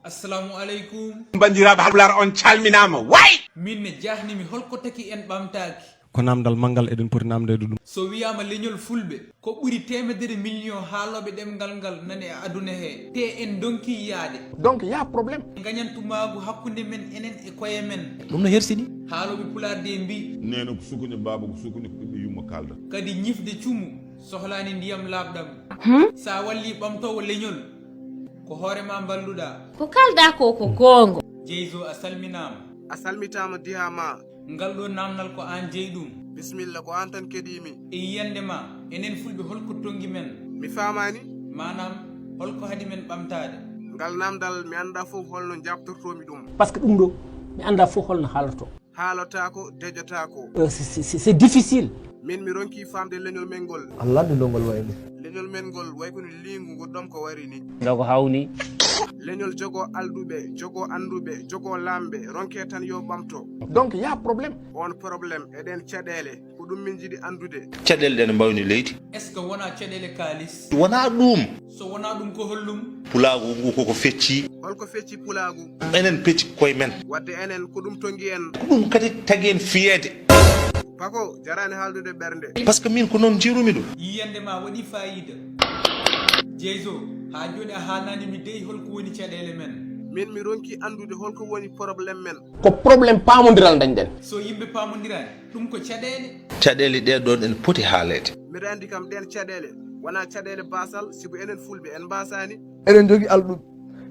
Assalamu alaikum. Bandiraɓe Halpulaar on calminama way Min mi jahnimi holko taki en ɓamtaki. Ko namdal mangal eɗen poti namdede ɗum. So wiyama leñol fulɓe ko ɓuri temedere million haaloɓe ɗemgal ngal nani e aduna he te en donki yaade. donc y a probléme gañantumagu hakkude men enen e koye men. ɗum no hersini haaloɓe pulaarde mbi nena ko sukuñe baba ko sukuñe ko ɓiɓɓe yumma kalda kadi ñifde cumu sohlani ndiyam laaɓɗam. Sa walli ɓamtowo leñol ko hoorema balluɗa. Ko kalda ko gonga. Jeyzo a salminama. a salmitama dihama Ngal ɗo namdal ko an jeeyi ɗum. bisimilla ko an tan keɗimi E yiyande ma enen fulɓe holko tongi men. mi famani Manam holko haadi men ɓamtade. ngal namdal mi anda fof holno jabtortomi ɗum par ce que ɗum ɗo mi anda fof holno haalata haalotako dejotako c'est difficile min mi ronki famde leñol men ngol Allah de longol wayni leñol men ngol way kono lingu goɗɗom ko wari ni nga ko hawni leñol jogo alduɓe jogo anduɓe jogo lamɓe ronke tan yo ɓamto donc y a probléme on probléme eɗen caɗele ko ɗum min jiiɗi andude caɗele ɗe ne mbawni leydi Est ce que wona caɗele kalis? wona ɗum So wona ɗum ko hollum? pulaagu ngu koko fecci holko fecci pulagu enen pecci koye men wadde enen ko ɗum tongi en ko ɗum kadi tagi en fiyeede pako jarani haaldude ɓernde par ce que min ko noon jirumi ɗum Yiyande ma waɗi fayida. Jeyzo ha joni a haalnani mi deyi holko woni caɗele men. min mi ronki andude holko woni probléme men ko probléme pamodiral dañɗen So yimɓe pamodirani ɗum ko caɗele. caɗele ɗe ɗon en poti haaleede mbiɗa andi kam ɗen caɗele wona caɗele basal sibo enen fulɓe en mbasani eɗen jogui alɗuɓe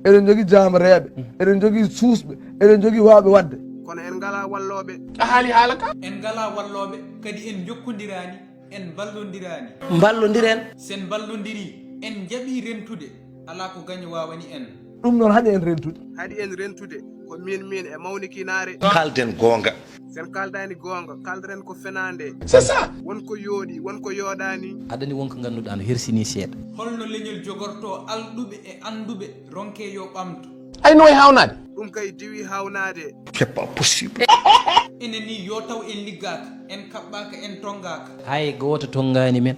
eɗen jogui jamareɓe eɗen jogui suusɓe eɗen jogui wawɓe wadde kono en ngala walloɓe a haali haala ka En ngala walloɓe kadi en jokkodirani en ballodirani. ballodiren Sen ballodiri en jaɓi rentude ala ko gaño wawani en. ɗum noon hani en rentude haɗi en rentude ko min e mawnikinare kalden goonga sen kaldani gonga kalderen ko fenande c'est ça wonko yooɗi wonko yooɗani aɗani wonko ganduɗa no hersini seeɗa Holno leñol jogorto alɗuɓe e anduɓe ronke yo ɓamto. ayno e hawnade ɗum kay diwi hawnade c'est pas possible Enen ni yo taw en liggaka en kaɓɓaka en tongaka. hay goto tongani men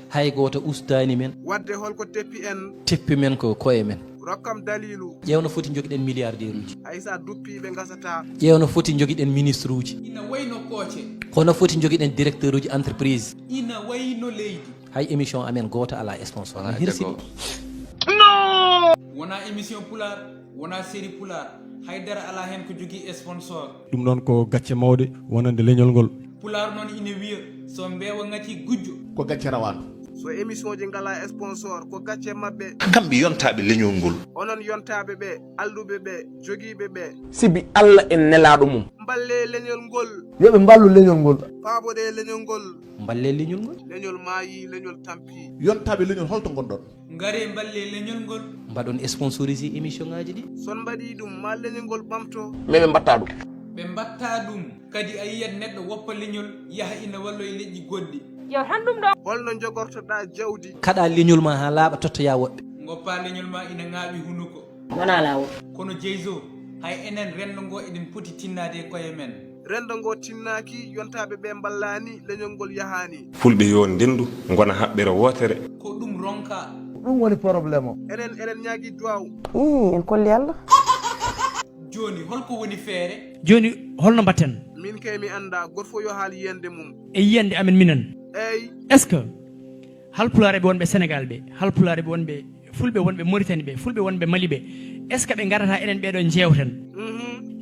hay goto ustani men wadde holko teppi en teppi men ko koye men rokkam dalilu ƴewno foti joguiɗen milliardaire uji haysa duppiɓe gasata ƴewno foti joguiɗen ministre uji Ina wayno kooce. hono foti joguiɗen directeur uji entreprise Ina wayno leydi. hay émission amen goto ala sponsor no hersini Wona émission pular wona série pular haydara ala hen ko jogui sponsor. Ɗum ɗon ko gacce mawde wonande leñol ngol. Pular noon ina wiya so mbewa ngati gujjo ko gacce rawano so émission ji ngala sponsor ko gacce mabɓe kamɓe yontaɓe leñol ngol onon yontaɓe ɓe alluɓe ɓe joguiɓe ɓe sibi Allah en nelaɗo mum mballe leñol ngol yoɓe mballu leñol ngol paaboɗe leñol ngol balle leñol ngol leñol maayi leñol tampi yontaɓe leñol holto gonɗon ngare balle leñol ngol. mbaɗon sponsorisé émission ngaji ɗi son mbaɗi ɗum ma leñol ngol ɓamto mais ɓe mbatta ɗum Ɓe mbatta ɗum kadi a yiyat neɗɗo woppa leñol yaha ina wallo e leƴƴi goɗɗi. Yo tan ɗum ɗo. holno jogortoɗa jawdi kaɗa leñol ma ha laaɓa tottoya woɓɓe Goppa leñol ma ina ŋaaɓi hunuko. Wona lawol. Kono Jeyzo hay enen rendo ngo eɗen poti tinnade e koye men. rendo ngo tinnaki yontaɓe ɓe mballani leñol ngol yahani fulɓe yo ndendu gona haɓɓere wotere Ko ɗum ronka. ɗum woni probléme o eɗen ñaagui duwaw En kolli Allah. Joni holko woni feere? joni holno mbatten min kay mi anda goto fof yo haal yiyande mum e yiyande amen minen eyyi est ce que halpulareɓe wonɓe sénégal ɓe halpulareɓe wonɓe fulɓe wonɓe mauritanie ɓe fulɓe wonɓe mali ɓe est ce que ɓe garata enen ɓeɗo jewten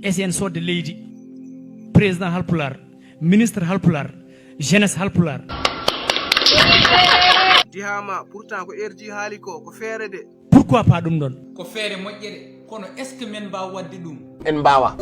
esen sodde leydi président halpular ministre halpular jeunesse halpular dihama pourtant ko erji haali ko feere de pourquoi pas ɗum ɗon Ko feere moƴƴere kono est ce que men mbawa wadde ɗum? en mbawa